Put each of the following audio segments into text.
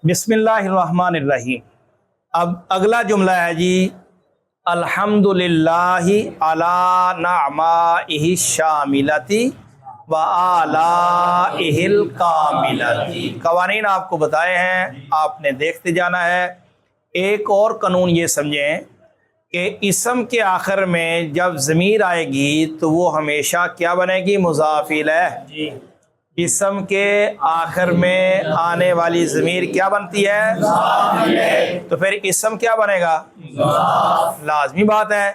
بسم اللہ الرحمن الرحیم۔ اب اگلا جملہ ہے جی الحمدللہ علی نعمائہ الشاملۃ و آلائہ الکاملۃ۔ قوانین آپ کو بتائے ہیں، آپ نے دیکھتے جانا ہے۔ ایک اور قانون یہ سمجھیں کہ اسم کے آخر میں جب ضمیر آئے گی تو وہ ہمیشہ کیا بنے گی؟ مضاف الیہ۔ اسم کے آخر میں آنے والی ضمیر کیا بنتی ہے؟ تو پھر اسم کیا بنے گا؟ لازمی بات ہے،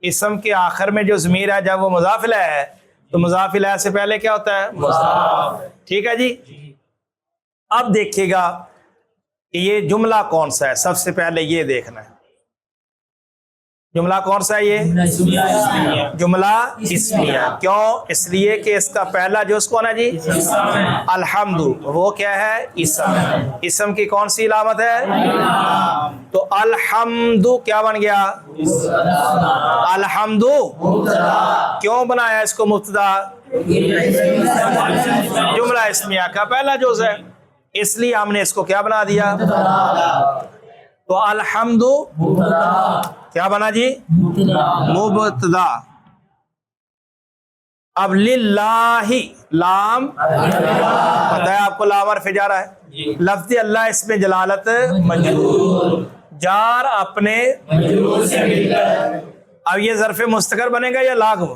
اسم کے آخر میں جو ضمیر ہے جب وہ مضاف الیہ ہے تو مضاف الیہ سے پہلے کیا ہوتا ہے؟ مضاف۔ ٹھیک ہے جی۔ اب دیکھیے گا کہ یہ جملہ کون سا ہے۔ سب سے پہلے یہ دیکھنا ہے جملہ کون سا ہے؟ یہ جملہ اسمیہ۔ کیوں؟ اس لیے کہ اس کا پہلا جز کون ہے جی؟ الحمد۔ وہ کیا ہے؟ اسم۔ اسم کی کون سی علامت ہے؟ تو الحمد کیا بن گیا؟ الحمد کیوں بنایا اس کو مبتدا؟ جملہ اسمیہ کا پہلا جز ہے، اس لیے ہم نے اس کو کیا بنا دیا؟ تو الحمد کیا بنا جی؟ مبتدا۔ اب للہ لام پتہ ہے آپ کو، لام حرف جار ہے۔ لفظ اللہ اس میں جلالت مجرور، جار اپنے اب یہ ظرف مستقر بنے گا یا لاغو؟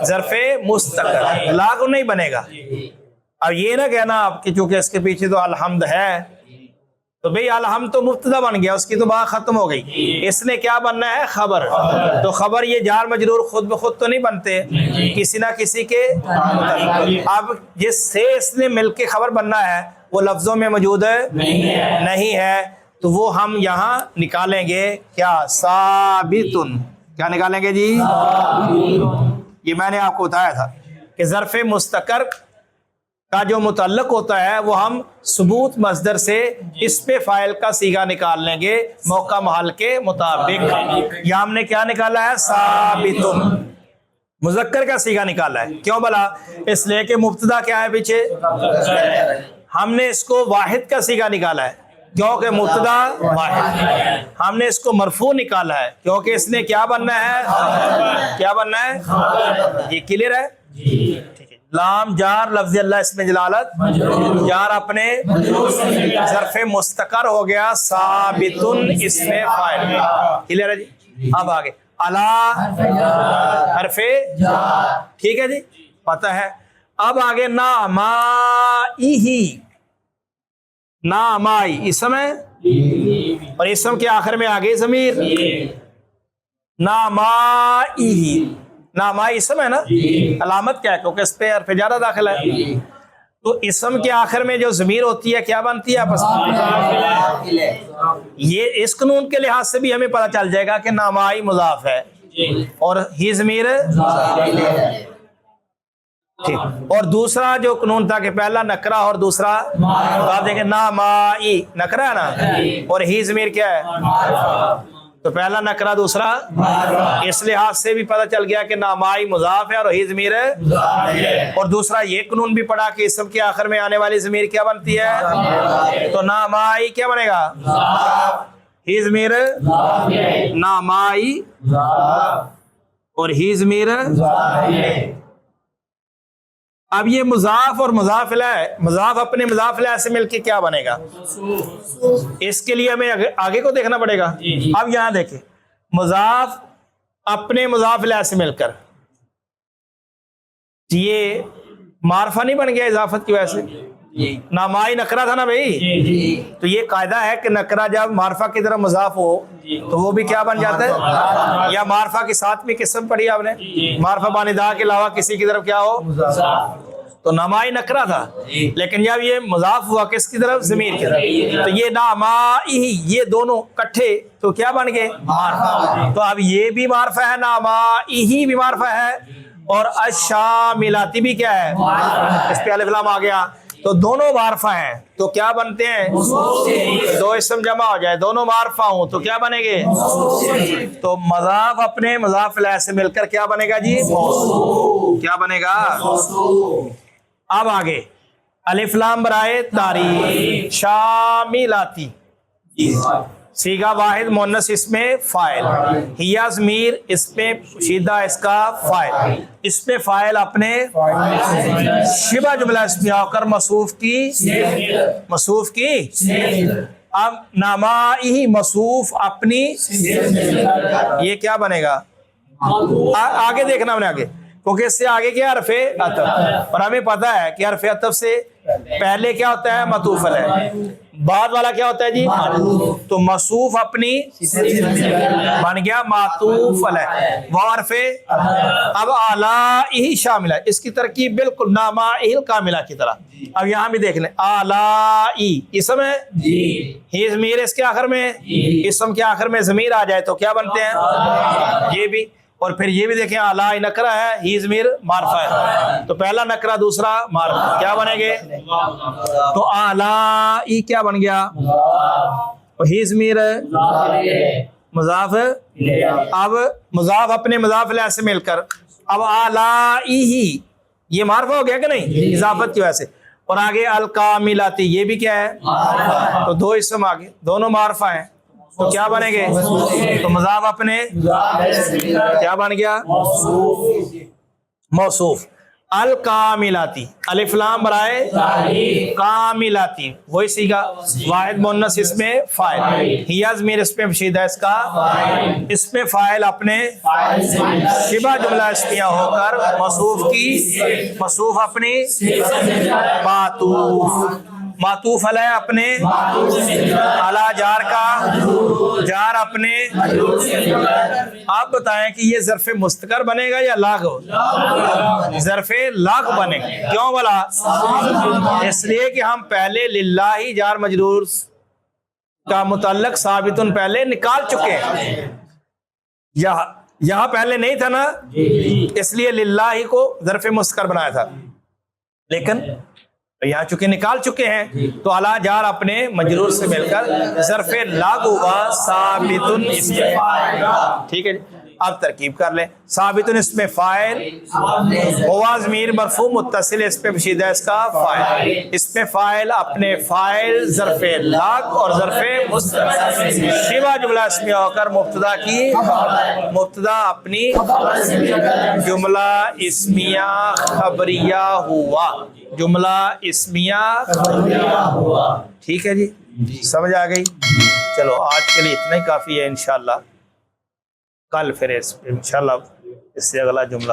ظرف مستقر، لاغو نہیں بنے گا۔ اب یہ نہ کہنا آپ کہ چونکہ اس کے پیچھے تو الحمد ہے تو بھئی الحمد تو مبتدا بن گیا، اس کی تو بات ختم ہو گئی۔ اس نے کیا بننا ہے؟ خبر۔ تو خبر یہ جار مجرور خود بخود تو نہیں بنتے، کسی نہ کسی کے۔ اب جس سے اس نے مل کے خبر بننا ہے وہ لفظوں میں موجود نہیں ہے، تو وہ ہم یہاں نکالیں گے کیا؟ ثابتن۔ کیا نکالیں گے جی؟ یہ میں نے آپ کو بتایا تھا کہ ظرف مستقر کا جو متعلق ہوتا ہے وہ ہم ثبوت مصدر سے اس پہ فاعل کا صیغہ نکال لیں گے موقع محل کے مطابق۔ یا ہم نے کیا نکالا ہے؟ ثابتن، مذکر کا صیغہ نکالا ہے۔ کیوں بلا؟ اس لیے کہ مبتدا کیا ہے پیچھے؟ ہم نے اس کو واحد کا صیغہ نکالا ہے کیونکہ مبتدا واحد۔ ہم نے اس کو مرفوع نکالا ہے کیونکہ اس نے کیا بننا ہے؟ کیا بننا ہے؟ یہ کلیئر ہے؟ ٹھیک ہے۔ لام جار لفظ اللہ اس میں جلالت جار اپنے ظرف مستقر ہو گیا، ثابتن اس میں فاعل۔ کلیئر ہے جی؟ اب آگے الا حرف ٹھیک ہے جی، پتہ ہے۔ اب آگے نعمائہ، نعمائی اسم ہے اور اسم کے آخر میں آگے ضمیر۔ نعمائہ، نعمائی اسم ہے نا، علامت کیا ہے؟ کیونکہ اس پہ حرف جارہ داخل ہے۔ تو اسم کے آخر میں جو ضمیر ہوتی ہے کیا بنتی ہے؟ آپس میں۔ یہ اس قانون کے لحاظ سے بھی ہمیں پتہ چل جائے گا کہ نعمائی مضاف ہے اور ہی ضمیر۔ ٹھیک۔ اور دوسرا جو قانون تھا کہ پہلا نکرہ اور دوسرا، تو آپ دیکھیں نعمائی نکرہ ہے نا اور ہی ضمیر کیا ہے؟ تو پہلا نکرہ دوسرا، اس لحاظ سے بھی پتہ چل گیا کہ نعمائی مضاف ہے اور ہی ضمیر ہے۔ اور دوسرا یہ قانون بھی پڑھا کہ اسم کے آخر میں آنے والی ضمیر کیا بنتی ہے؟ تو نعمائی کیا بنے گا؟ ہی ضمیر، نعمائی اور ہی ضمیر۔ اب یہ مضاف اور مضاف الیہ، مضاف اپنے مضاف الیہ سے مل کے کیا بنے گا؟ اس کے لیے ہمیں آگے کو دیکھنا پڑے گا۔ اب یہاں دیکھیں، مضاف اپنے مضاف الیہ سے مل کر یہ معرفہ نہیں بن گیا اضافت کی وجہ سے؟ نعمائی نکرہ تھا نا بھائی، تو یہ قاعدہ ہے کہ نکرہ جب معرفہ کی طرف مضاف ہو تو وہ بھی کیا بن جاتا ہے؟ یا معرفہ کے ساتھ بھی قسم پڑھی آپ نے، معرفہ باندھا کے علاوہ کسی کی طرف کیا ہو تو نعمائی نکرہ تھا، لیکن جب یہ مضاف ہوا کس کی طرف؟ ضمیر کی طرف، تو یہ نعمائی یہ دونوں کٹھے تو کیا بن گئے؟ معرفہ۔ تو اب یہ بھی معرفہ ہے، نعمائی بھی معرفہ ہے اور الشاملاتی بھی کیا ہے؟ اس پہ الف لام آ گیا تو دونوں معرفہ ہیں، تو کیا بنتے ہیں؟ دو اسم جمع ہو جائے دونوں معرفہ ہوں تو کیا بنے گے؟ تو مضاف اپنے مضاف الیہ سے مل کر کیا بنے گا جی؟ کیا بنے گا؟ اب آگے الف لام برائے تاریخ، شاملاتی سیغہ واحد مؤنث اس میں فاعل، ہیا ضمیر اس میں پوشیدہ اس کا فاعل، اس میں فاعل اپنے شبہ جملہ اسمیہ ہو کر موصوف کی اب نامائی موصوف اپنی، یہ کیا بنے گا؟ آگے دیکھنا ہم نے آگے، کیونکہ اس سے آگے کیا حرف عطف، اور ہمیں پتا ہے کہ حرف عطف سے پہلے کیا ہوتا ہے؟ معطوف علیہ، بعد والا کیا ہوتا ہے جی؟ تو موصوف اپنی بن گیا معطوف علیہ، وہ حرف اب اعلیٰ شاملہ، اس کی ترکیب بالکل نامائی کاملہ کی طرح۔ اب یہاں بھی دیکھ لیں، اعلیٰ اسم ہے، ہی ضمیر اس کے آخر میں، اسم کے آخر میں ضمیر آ جائے تو کیا بنتے ہیں؟ یہ بھی، اور پھر یہ بھی دیکھیں اعلیٰ نکرہ ہے، ہی ضمیر معرفہ ہے، تو پہلا نکرہ دوسرا معرفہ، کیا بنے گے؟ تو اعلیٰ کیا بن گیا؟ ہی ضمیر مضاف، اب مضاف اپنے مضاف الیہ سے مل کر اب اعلیٰ ہی، یہ معرفہ ہو گیا کہ نہیں اضافت کی وجہ سے، اور آگے الکاملاتی یہ بھی کیا ہے؟ تو دو اسم آگے دونوں معرفہ ہیں، تو کیا بنے گے؟ تو مضاف اپنے کیا بن گیا؟ موصوف، الکاملاتی الف لام برائے کاملاتی، وہی سیگا واحد مؤنث اس میں فاعل، ہیا ضمیر اس میں پوشیدہ اس کا، اس میں فاعل اپنے شبہ جملہ اسمیہ ہو کر موصوف کی، موصوف اپنی معطوف علیہ اپنے، اعلیٰ جار کا جار اپنے۔ آپ بتائیں کہ یہ ظرف مستقر بنے گا یا لاغو؟ ظرف لاغو بنے گا، کیوں بولا؟ اس لیے کہ ہم پہلے للہ جار مجرور کا متعلق ثابتن پہلے نکال چکے ہیں، یہاں پہلے نہیں تھا نا، اس لیے للہ کو ظرف مستقر بنایا تھا، لیکن یہاں چونکہ نکال چکے ہیں تو اعلیٰ جار اپنے مجرور سے مل کر ظرف لاغو و ثابتن اس میں، ٹھیک ہے جی۔ اب ترکیب کر لیں، ثابتن اس میں فاعل، ہوا ضمیر مرفوع متصل اس پہ پوشیدہ اس کا فاعل، اس میں فاعل اپنے فاعل ظرف لاغ اور ظرف مستقر شبہ جملہ اسمیہ ہو کر مبتدا کی، مبتدا اپنی جملہ اسمیہ خبریہ ہوا، جملہ اسمیہ ٹھیک ہے جی، سمجھ آ گئی؟ چلو آج کے لیے اتنا ہی کافی ہے، انشاءاللہ کل پھر انشاءاللہ اس سے اگلا جملہ